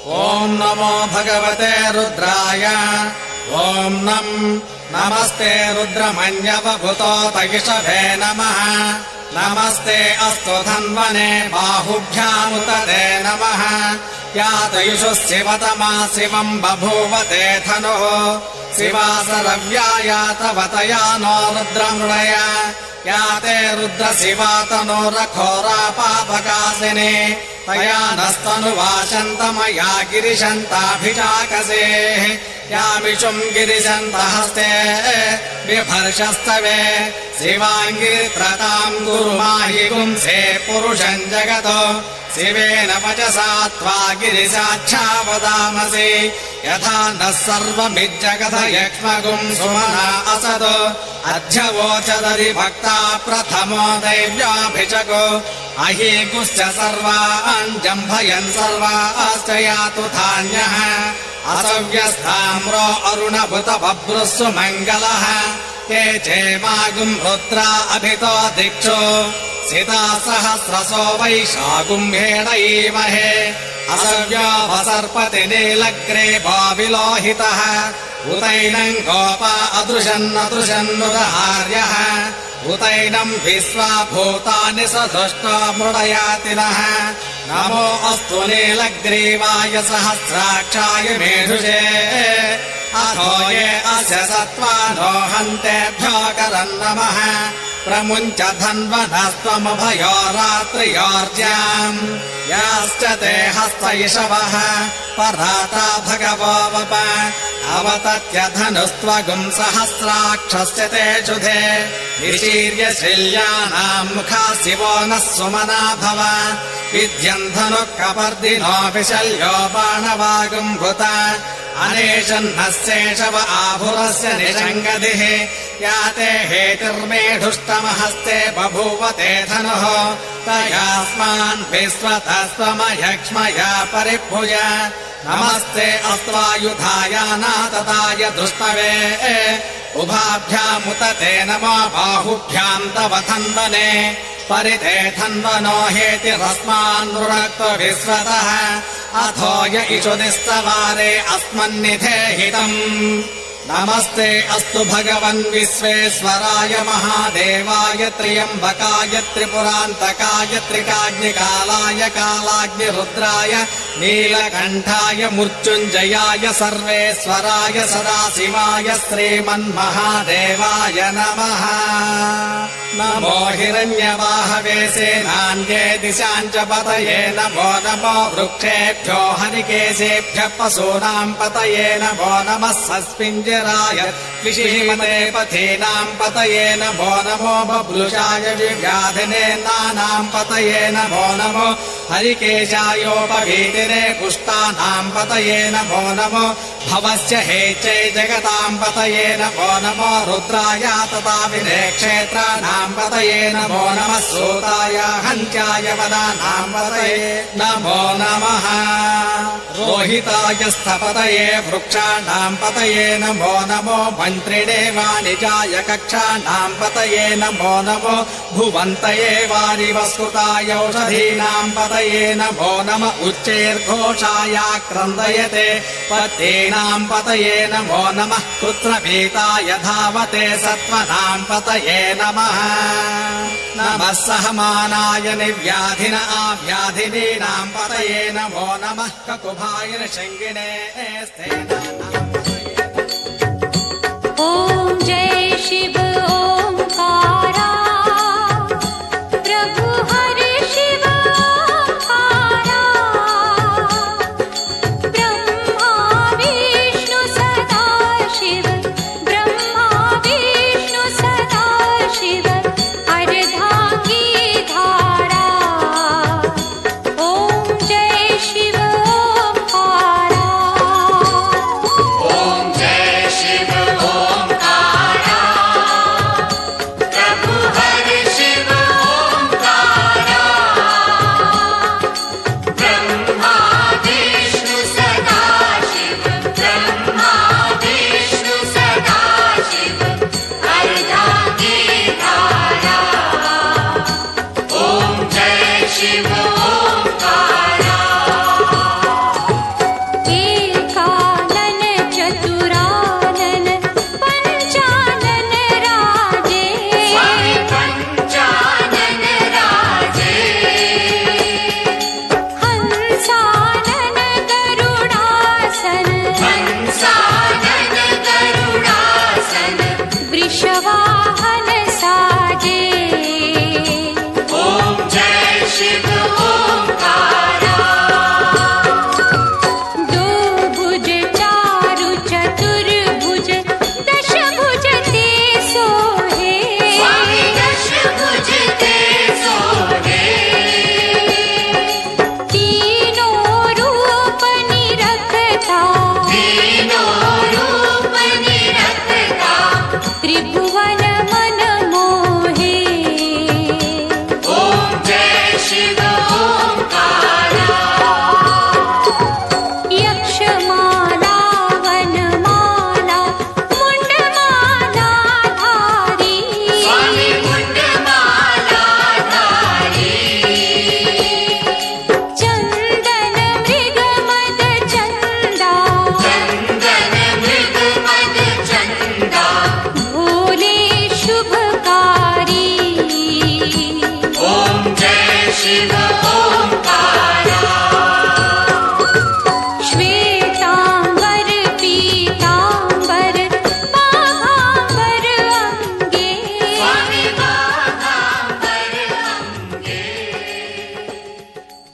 ॐ नमो भगवते रुद्राय ॐ नमस्ते रुद्रमन्यवभूतो तैषभे नमः नमस्ते अस्तु धन्वने बाहुभ्यामुतते नमः या तयुषुः शिवतमा शिवम् बभूवते धनुः शिवासरव्याया तव तया नो रुद्रमृडय या ते रुद्रशिवा तनोरघोरापापकासिने तया नस्तनुवाचन्तमया गिरिशन्ताभिषाकसेः यामिषुम् गिरिशन्तहस्ते बिभर्षस्तवे शिवाङ्गिरित्रताम् गुरुमाहि गुंसे पुरुषम् जगतो शिवेन वचसा त्वा गिरिशाच्छा वदामसि यथा नः सर्वमिज्जगत यक्ष्मगुम् सुमना असतो अध्यवोचदरि भक्ता प्रथमो दैव्याभिषको अहीगुश्च सर्वान् जम्भयन् सर्वाश्च यातु धान्यः असव्यस्ताम्रो अरुणभुत बभ्रुः सुमङ्गलः ये चेमागुम् रुद्रा अभितो दिक्षु सिता सहस्रसो वैशागुम्भेणैमहे असव्योऽवसर्पति नीलग्रे विलोहितः उतैनम् गोपा अदृशन्नदृशन्नुदहार्यः उतैनम् विश्वा भूतानि सधुष्टो मृडयाति नः नमो अस्तु नीलग्रीवाय सहस्राक्षाय मेढुषे अथो ये अस्य सत्त्वानो हन्तेभ्यो करम् नमः प्रमुञ्च धन्वनस्त्वमभयो रात्रियोर्ज्याम् याश्च ते हस्तैषवः पराता भगवो वप अवतत्य धनुस्त्वगुम् सहस्राक्षस्य ते शुधे निशीर्य शिल्यानाम् मुखा शिवो नः सुमना भव विद्यम् धनुः कपर्दिनो विशल्यो बाणवागुम् भूत अनेशन्नः शेषव आभुरस्य निषङ्गदिः याते हेतिर्मेढुष्टमहस्ते बभूवते धनुः तयास्मान् विश्वतस्त्वमयक्ष्मया परिभुज नमस्ते अस्त्वायुधायानातताय दुष्टवे उभाभ्यामुतते नमो बाहुभ्याम् तव धन्वने परिते धन्वनो हेतिरस्मान् नृणक्तो विश्वतः अथो य इषुदिस्तवारे अस्मन्निधेहितम् नमस्ते अस्तु भगवन् विश्वेश्वराय महादेवाय त्र्यम्बकाय त्रिपुरान्तकाय त्रिकाग्निकालाय कालाग्निरुद्राय नीलकण्ठाय मृत्युञ्जयाय सर्वेश्वराय सदाशिवाय श्रीमन्महादेवाय नमः नमो हिरण्यवाहवे सेनान्ये दिशाम् च पतये नमो नमो वृक्षेभ्यो हरिकेशेभ्यः पशूनाम् पतये नमो नमः सस्मिञ्जराय विषीमते पथीनाम् पतये नमो नमो बभ्रुषाय विव्याधिने नानाम् पतये नमो नमो हरिकेशायोपवीतिरे पुष्टानाम् पतये नमो नमो भवस्य हेचे जगताम् पतये नमो नमो रुद्राय तथा विनेक्षेत्राणाम् पतये नमो नमः सूताय हन्त्याय वदानाम् पतये नमो नमः रोहिताय स्थपतये वृक्षाणाम् पतये नमो नमो मन्त्रिणे वाणिजाय कक्षाणाम् पतये नमो नमो भुवन्तये वारिवस्कृताय औषधीनाम् पतये नमो नम उच्चैर्घोषाय क्रन्दयते पतेनाम् पतये नमो नमः कृत्रभीताय धावते सत्त्वनाम् पतये नमः नमः सहमानाय निव्याधिन आव्याधिनीनाम् पतये नमो नमः ककुभाय शङ्गिने ॐ जय शिव ओंकार।